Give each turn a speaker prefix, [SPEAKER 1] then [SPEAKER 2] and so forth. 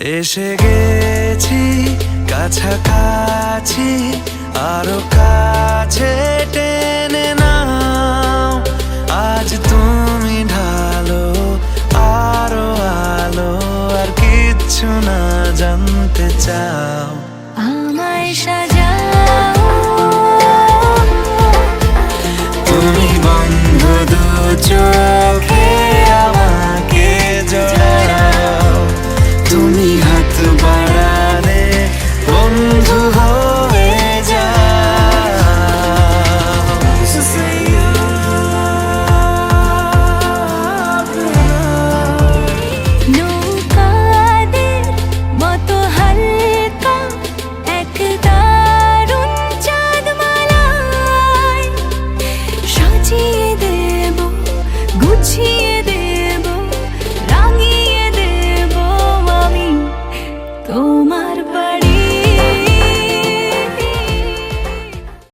[SPEAKER 1] এসে গেছি কাছাকাছি, আরো কাছে টেনে নাও। আজ তুমি ঢালো আরো আলো, আর কিচ্ছু না জানতে চাও।
[SPEAKER 2] আমায় সাজাও,
[SPEAKER 1] তুমি বন্ধ দু চোখে আমাকে জড়াও। তুমি হাত বাড়ালে বন্ধু হয়ে
[SPEAKER 2] নৌকাদের মতো হালকা এক দারুণ চাঁদমালায় সাজিয়ে দেব, গুছিয়ে